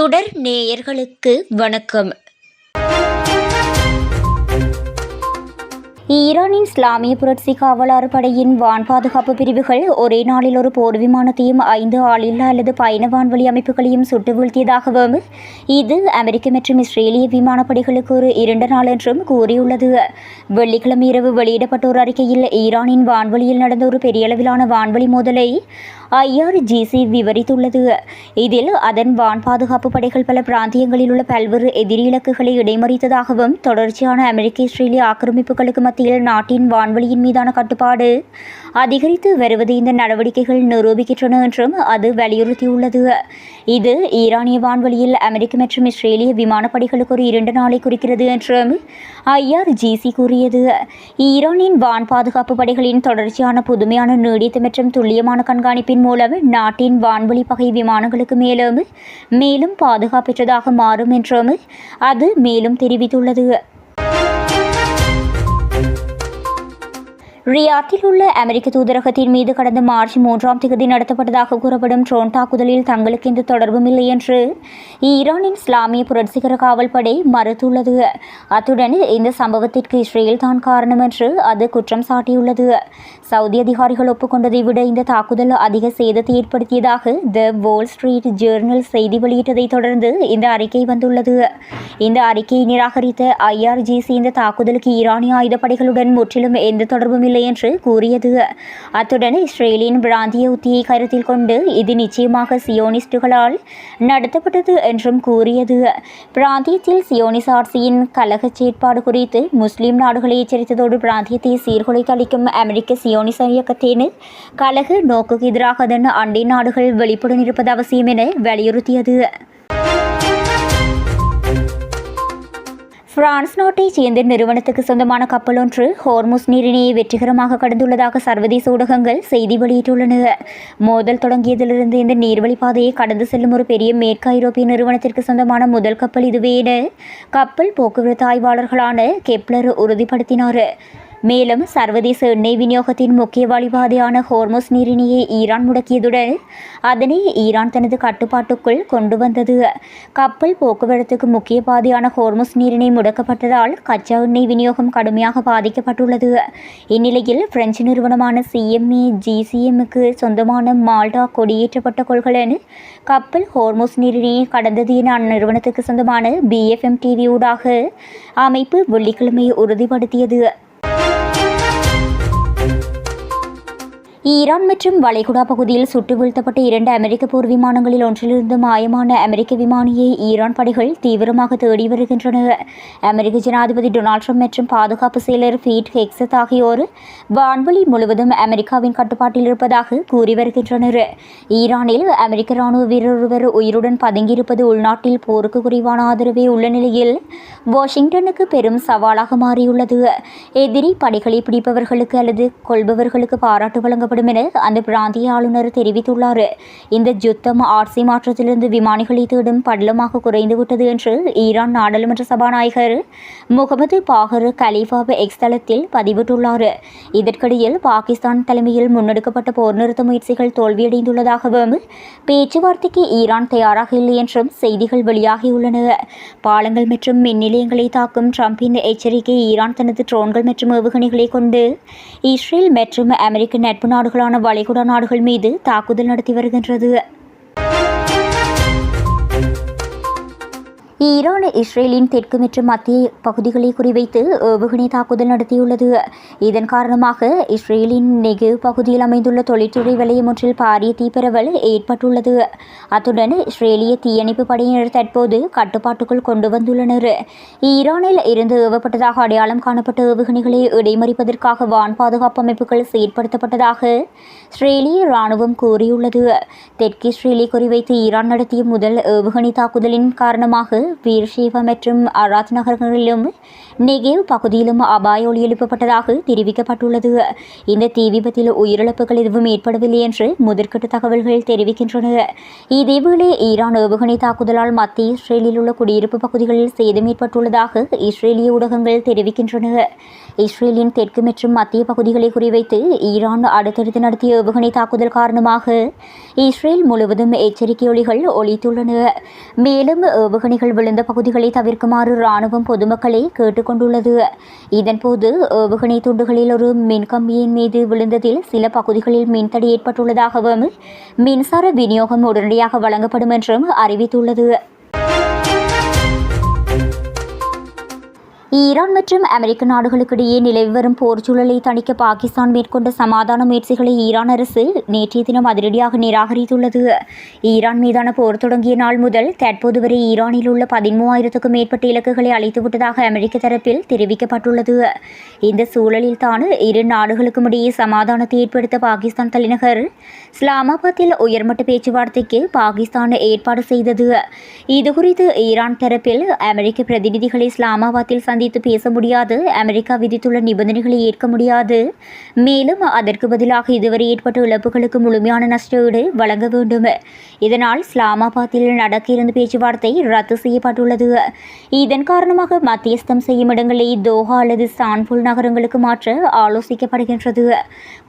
சுடர் நேயர்களுக்கு வணக்கம். ஈரானின் இஸ்லாமிய புரட்சி காவலர் படையின் வான் பாதுகாப்பு பிரிவுகள் ஒரே நாளில் ஒரு போர் விமானத்தையும் 5 ஆளில்லா அல்லது பயண வான்வழி அமைப்புகளையும் சுட்டு வீழ்த்தியதாகவும் இது அமெரிக்க மற்றும் இஸ்ரேலிய விமானப்படைகளுக்கு ஒரு 2 நாள் என்றும் கூறியுள்ளது. வெள்ளிக்கிழமை இரவு வெளியிடப்பட்ட ஒரு அறிக்கையில் ஈரானின் வான்வழியில் நடந்த ஒரு பெரிய அளவிலான வான்வழி மோதலை IRGC விவரித்துள்ளது. இதில் அதன் வான் பாதுகாப்பு படைகள் பல பிராந்தியங்களில் உள்ள பல்வேறு எதிரி இலக்குகளை இடைமறித்ததாகவும் தொடர்ச்சியான அமெரிக்க இஸ்ரேலிய ஆக்கிரமிப்புகளுக்கு மத்தியில் நாட்டின் வான்வழியின் மீதான கட்டுப்பாடு அதிகரித்து வருவது இந்த நடவடிக்கைகள் நிரூபிக்கின்றன என்றும் அது வலியுறுத்தியுள்ளது. இது ஈரானிய வான்வழியில் அமெரிக்க மற்றும் இஸ்ரேலிய விமானப்படைகளுக்கு ஒரு 2 நாளை குறிக்கிறது என்றும் IRGC கூறியது. ஈரானின் வான் பாதுகாப்பு படைகளின் தொடர்ச்சியான புதுமையான நீடித்த மற்றும் துல்லியமான கண்காணிப்பின் மூலம் நாட்டின் வான்வழி பகை விமானங்களுக்கு மேலும் பாதுகாப்பற்றதாக மாறும் என்றும் அது மேலும் தெரிவித்துள்ளது. ரியாத்தில் உள்ள அமெரிக்க தூதரகத்தின் மீது கடந்த மார்ச் 3ஆம் தேதி நடத்தப்பட்டதாக கூறப்படும் ட்ரோன் தாக்குதலில் தங்களுக்கு எந்த தொடர்பும் இல்லை என்று ஈரானின் இஸ்லாமிய புரட்சிகர காவல்படை மறுத்துள்ளது. அத்துடன் இந்த சம்பவத்திற்கு இஸ்ரேல் தான் காரணம் என்று அது குற்றம் சாட்டியுள்ளது. சவுதி அதிகாரிகள் ஒப்புக்கொண்டதை விட இந்த தாக்குதல் அதிக சேதத்தை ஏற்படுத்தியதாக த வால் ஸ்ட்ரீட் ஜேர்னல் செய்தி வெளியிட்டதை தொடர்ந்து இந்த அறிக்கை வந்துள்ளது. இந்த அறிக்கையை நிராகரித்த IRGC இந்த தாக்குதலுக்கு ஈரானிய ஆயுதப்படைகளுடன் முற்றிலும் எந்த தொடர்பும் இல்லை என்று கூறியது. அத்துடன் இஸ்ரேலின் பிராந்திய உத்தியை கருத்தில் கொண்டு இது நிச்சயமாக சியோனிஸ்டுகளால் நடத்தப்பட்டது என்றும் கூறியது. பிராந்தியத்தில் சியோனிச ஆட்சியின் கலக செயற்பாடு குறித்து முஸ்லிம் நாடுகளை எச்சரித்ததோடு பிராந்தியத்தை சீர்குலைத்து அளிக்கும் அமெரிக்க சியோனிச இயக்கத்தின் கலக நோக்குக்கு எதிராக அதன் அண்டை நாடுகள் வெளிப்புடன் இருப்பது அவசியம் என வலியுறுத்தியது. பிரான்ஸ் நாட்டைச் சேர்ந்த நிறுவனத்துக்கு சொந்தமான கப்பல் ஒன்று ஹோர்முஸ் நீரிணையை வெற்றிகரமாக கடந்துள்ளதாக சர்வதேச ஊடகங்கள் செய்தி வெளியிட்டுள்ளன. மோதல் தொடங்கியதிலிருந்து இந்த நீர்வழி பாதையை கடந்து செல்லும் ஒரு பெரிய மேற்கு ஐரோப்பிய நிறுவனத்திற்கு சொந்தமான முதல் கப்பல் இதுவே என கப்பல் போக்குவரத்து ஆய்வாளர்களான கெப்லர் உறுதிப்படுத்தினார். மேலும் சர்வதேச எண்ணெய் விநியோகத்தின் முக்கிய வழிபாதையான ஹோர்முஸ் நீரிணையை ஈரான் முடக்கியதுடன் அதனை ஈரான் தனது கட்டுப்பாட்டுக்குள் கொண்டு வந்தது. கப்பல் போக்குவரத்துக்கு முக்கிய பாதையான ஹோர்முஸ் நீரிணை முடக்கப்பட்டதால் கச்சா எண்ணெய் விநியோகம் கடுமையாக பாதிக்கப்பட்டுள்ளது. இந்நிலையில் பிரெஞ்சு நிறுவனமான CMA GCMக்கு சொந்தமான மால்டா கொடியேற்றப்பட்ட கொள்கலன் கப்பல் ஹோர்முஸ் நீரிணையை கடந்தது என அந்நிறுவனத்துக்கு சொந்தமான BFM TV ஊடாக அமைப்பு வெள்ளிக்கிழமை உறுதிப்படுத்தியது. ஈரான் மற்றும் வளைகுடா பகுதியில் சுட்டு வீழ்த்தப்பட்ட 2 அமெரிக்க போர் விமானங்களில் ஒன்றிலிருந்து மாயமான அமெரிக்க விமானியை ஈரான் படைகள் தீவிரமாக தேடி வருகின்றன. அமெரிக்க ஜனாதிபதி டொனால்ட் ட்ரம்ப் மற்றும் பாதுகாப்பு செயலர் பீட் ஹெக்ஸத் ஆகியோர் வான்வழி முழுவதும் அமெரிக்காவின் கட்டுப்பாட்டில் இருப்பதாக கூறி வருகின்றனர். ஈரானில் அமெரிக்க ராணுவ வீரர் ஒருவர் உயிருடன் பதுங்கியிருப்பது உள்நாட்டில் போருக்கு குறைவான ஆதரவே உள்ள நிலையில் வாஷிங்டனுக்கு பெரும் சவாலாக மாறியுள்ளது. எதிரி படைகளை பிடிப்பவர்களுக்கு அல்லது கொள்பவர்களுக்கு பாராட்டு வழங்கப்படும் என அந்த பிராந்திய ஆளுநர் தெரிவித்துள்ளார். இந்த யுத்தம் ஆட்சி மாற்றத்திலிருந்து விமானிகளை தேடும் படலமாக குறைந்துவிட்டது என்று ஈரான் நாடாளுமன்ற சபாநாயகர் முகமது பாகர் கலீஃபா எக்ஸ் தளத்தில் பதிவிட்டுள்ளார். இதற்கிடையில் பாகிஸ்தான் தலைமையில் முன்னெடுக்கப்பட்ட போர் நிறுத்த முயற்சிகள் தோல்வியடைந்துள்ளதாகவும் பேச்சுவார்த்தைக்கு ஈரான் தயாராக இல்லை என்றும் செய்திகள் வெளியாகியுள்ளன. பாலங்கள் மற்றும் மின் நிலையங்களை தாக்கும் ட்ரம்பின் எச்சரிக்கை ஈரான் தனது ட்ரோன்கள் மற்றும் ஏவுகணைகளை கொண்டு இஸ்ரேல் மற்றும் அமெரிக்க நட்பு நாடுகளான வளைகுடா நாடுகள் மீது தாக்குதல் நடத்தி வருகின்றது. ஈரான் இஸ்ரேலின் தெற்கு மற்றும் மத்திய பகுதிகளை குறிவைத்து ஏவுகணை தாக்குதல் நடத்தியுள்ளது. இதன் காரணமாக இஸ்ரேலின் நெகேவ் பகுதியில் அமைந்துள்ள தொழில்துறை வலயம் ஒன்றில் பாரிய தீப்பரவல் ஏற்பட்டுள்ளது. அத்துடன் இஸ்ரேலிய தீயணைப்பு படையினர் தற்போது கட்டுப்பாட்டுக்குள் கொண்டு வந்துள்ளனர். ஈரானில் இருந்து ஏவப்பட்டதாக அடையாளம் காணப்பட்ட ஏவுகணைகளை இடைமறிப்பதற்காக வான் பாதுகாப்பு அமைப்புகள் செயற்படுத்தப்பட்டதாக இஸ்ரேலிய இராணுவம் கூறியுள்ளது. தெற்கு இஸ்ரேலை குறிவைத்து ஈரான் நடத்திய முதல் ஏவுகணை தாக்குதலின் காரணமாக பீர்ஷேவா மற்றும் அராத் நகரங்களிலும் நெகேவ் பகுதியிலும் அபாய ஒலி எழுப்பப்பட்டதாக தெரிவிக்கப்பட்டுள்ளது. இந்த தீ விபத்தில் உயிரிழப்புகள் எதுவும் ஏற்படவில்லை என்று முதற்கட்ட தகவல்கள் தெரிவிக்கின்றன. இதேவேளை ஈரான் ஏவுகணை தாக்குதலால் மத்திய இஸ்ரேலில் உள்ள குடியிருப்பு பகுதிகளில் சேதம் ஏற்பட்டுள்ளதாக இஸ்ரேலிய ஊடகங்கள் தெரிவிக்கின்றன. இஸ்ரேலின் தெற்கு மற்றும் மத்திய பகுதிகளை குறிவைத்து ஈரான் அடுத்தடுத்து நடத்திய ஏவுகணை தாக்குதல் காரணமாக இஸ்ரேல் முழுவதும் எச்சரிக்கை ஒலிகள் ஒலித்துள்ளன. மேலும் ஏவுகணைகள் விழுந்த பகுதிகளை தவிர்க்குமாறு இராணுவம் பொதுமக்களை கேட்டுக்கொண்டுள்ளது. இதன்போது ஏவுகணை துண்டுகளில் ஒரு மின்கம்பியின் மீது விழுந்ததில் சில பகுதிகளில் மின்தடை ஏற்பட்டுள்ளதாகவும் மின்சார விநியோகம் உடனடியாக வழங்கப்படும் என்றும் அறிவித்துள்ளது. ஈரான் மற்றும் அமெரிக்க நாடுகளுக்கிடையே நிலவி வரும் போர் சூழலை தணிக்க பாகிஸ்தான் மேற்கொண்ட சமாதான முயற்சிகளை ஈரான் அரசு நேற்றைய தினம் அதிரடியாக நிராகரித்துள்ளது. ஈரான் மீதான போர் தொடங்கிய நாள் முதல் தற்போது வரை ஈரானில் உள்ள 13,000க்கும் மேற்பட்ட இலக்குகளை அழித்துவிட்டதாக அமெரிக்க தரப்பில் தெரிவிக்கப்பட்டுள்ளது. இந்த சூழலில் தான் இரு நாடுகளுக்கும் இடையே சமாதானத்தை ஏற்படுத்த பாகிஸ்தான் தலைநகர் இஸ்லாமாபாத்தில் உயர்மட்ட பேச்சுவார்த்தைக்கு பாகிஸ்தான் ஏற்பாடு செய்தது. இதுகுறித்து ஈரான் தரப்பில் அமெரிக்க பிரதிநிதிகளை இஸ்லாமாபாத்தில் சந்தித்து பேச முடியாது, அமெரிக்கா விதித்துள்ள நிபந்தனைகளை ஏற்க முடியாது, மேலும் அதற்கு பதிலாக இதுவரை ஏற்பட்ட இழப்புகளுக்கு முழுமையான நஷ்டஈடு வழங்க வேண்டும். இதனால் இஸ்லாமாபாத்தில் நடக்க இருந்த பேச்சுவார்த்தை ரத்து செய்யப்பட்டுள்ளது. இதன் காரணமாக மத்தியஸ்தம் செய்யும் இடங்களை தோஹா அல்லது இஸ்தான்புல் நகரங்களுக்கு மாற்ற ஆலோசிக்கப்படுகின்றது.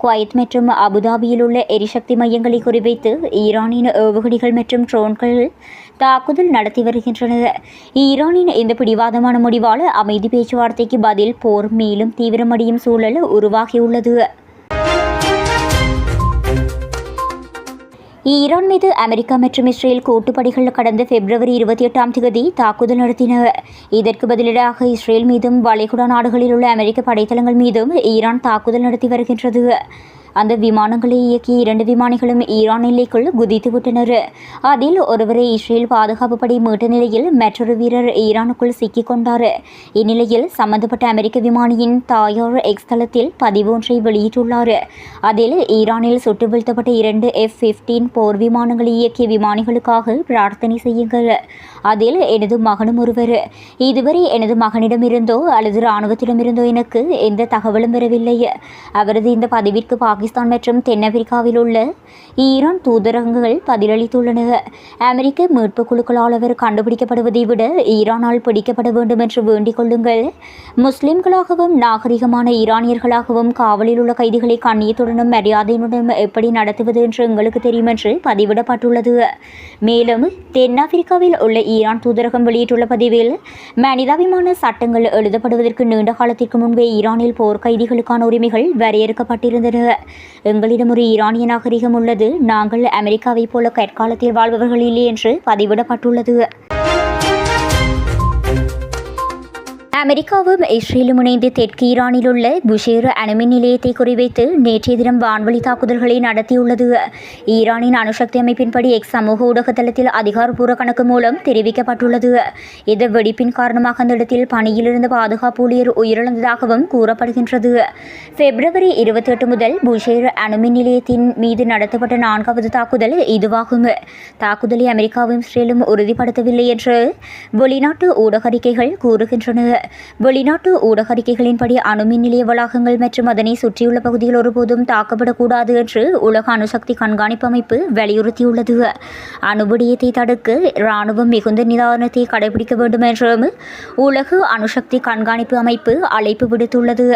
குவைத் மற்றும் அபுதாபியில் உள்ள எரிசக்தி மையங்களை குறிவைத்து ஈரானின் ஏவுகணைகள் மற்றும் ட்ரோன்கள் தாக்குதல் நடத்தி வருகின்றன. ஈரானின் இந்த பிடிவாதமான முடிவால் அமைதி பேச்சுவார்த்தைக்கு பதில் போர் மேலும் தீவிரமடையும் சூழல் உருவாகியுள்ளது. ஈரான் மீது அமெரிக்கா மற்றும் இஸ்ரேல் கூட்டுப்படைகள் கடந்த பிப்ரவரி 28 தாக்குதல் நடத்தின. இதற்கு பதிலீடாக இஸ்ரேல் மீதும் வளைகுடா நாடுகளில் உள்ள அமெரிக்க படைத்தளங்கள் மீதும் ஈரான் தாக்குதல் நடத்தி வருகின்றது. அந்த விமானங்களை இயக்கிய 2 விமானிகளும் ஈரான் எல்லைக்குள் குதித்துவிட்டனர். அதில் ஒருவரை இஸ்ரேல் பாதுகாப்பு படை மீட்ட நிலையில் மற்றொரு வீரர் ஈரானுக்குள் சிக்கிக் கொண்டார். இந்நிலையில் சம்பந்தப்பட்ட அமெரிக்க விமானியின் தாயார் எக்ஸ் தளத்தில் பதிவு ஒன்றை வெளியிட்டுள்ளார். அதில் ஈரானில் சுட்டு வீழ்த்தப்பட்ட 2 F-15 போர் விமானங்களை இயக்கிய விமானிகளுக்காக பிரார்த்தனை செய்யுங்கள். அதில் எனது மகனும் ஒருவர். இதுவரை எனது மகனிடமிருந்தோ அல்லது இராணுவத்திடமிருந்தோ எனக்கு எந்த தகவலும் வரவில்லை. அவரது இந்த பதிவிற்கு பாகிஸ்தான் மற்றும் தென்னாப்பிரிக்காவில் உள்ள ஈரான் தூதரகங்கள் பதிலளித்துள்ளன. அமெரிக்க மீட்பு குழுக்களால் அவர் கண்டுபிடிக்கப்படுவதை விட ஈரானால் பிடிக்கப்பட வேண்டும் என்று வேண்டிக் கொள்ளுங்கள். முஸ்லிம்களாகவும் நாகரிகமான ஈரானியர்களாகவும் காவலில் உள்ள கைதிகளை கண்ணியத்துடனும் மரியாதையுடனும் எப்படி நடத்துவது என்று எங்களுக்கு தெரியும் என்று பதிவிடப்பட்டுள்ளது. மேலும் தென்னாப்பிரிக்காவில் உள்ள ஈரான் தூதரகம் வெளியிட்டுள்ள பதிவில் மனிதாபிமான சட்டங்கள் எழுதப்படுவதற்கு நீண்ட காலத்திற்கு முன்பே ஈரானில் போர் கைதிகளுக்கான உரிமைகள் வரையறுக்கப்பட்டிருந்தன. எங்களிடம் ஒரு ஈரானிய நாகரிகம் உள்ளது, நாங்கள் அமெரிக்காவைப் போல கற்காலத்தில் வாழ்பவர்கள் இல்லை என்று பதிவிடப்பட்டுள்ளது. அமெரிக்காவும் இஸ்ரேலும் இணைந்து தெற்கு ஈரானில் உள்ள புஷேர் அணுமின் நிலையத்தை குறிவைத்து நேற்றைய தினம் வான்வழி தாக்குதல்களை நடத்தியுள்ளது. ஈரானின் அணுசக்தி அமைப்பின்படி எக்ஸ் சமூக ஊடக தளத்தில் அதிகாரப்பூர்வ கணக்கு மூலம் தெரிவிக்கப்பட்டுள்ளது. இந்த வெடிப்பின் காரணமாக அந்த இடத்தில் பணியிலிருந்த பாதுகாப்பு ஊழியர் உயிரிழந்ததாகவும் கூறப்படுகின்றது. பிப்ரவரி 28 முதல் புஷேர் அணுமின் நிலையத்தின் மீது நடத்தப்பட்ட 4வது தாக்குதல் இதுவாகும். தாக்குதலை அமெரிக்காவும் இஸ்ரேலும் உறுதிப்படுத்தவில்லை என்று வெளிநாட்டு ஊடக அறிக்கைகள் கூறுகின்றன. வெளிநாட்டு ஊடக அறிக்கைகளின்படி அணுமின் நிலைய வளாகங்கள் மற்றும் அதனை சுற்றியுள்ள பகுதிகள் ஒருபோதும் தாக்கப்படக்கூடாது என்று உலக அணுசக்தி கண்காணிப்பு அமைப்பு வலியுறுத்தியுள்ளது. அணுவிடயத்தை தடுக்க இராணுவம் மிகுந்த நிதானத்தை கடைபிடிக்க வேண்டும் என்றும் உலக அணுசக்தி கண்காணிப்பு அமைப்பு அழைப்பு விடுத்துள்ளது.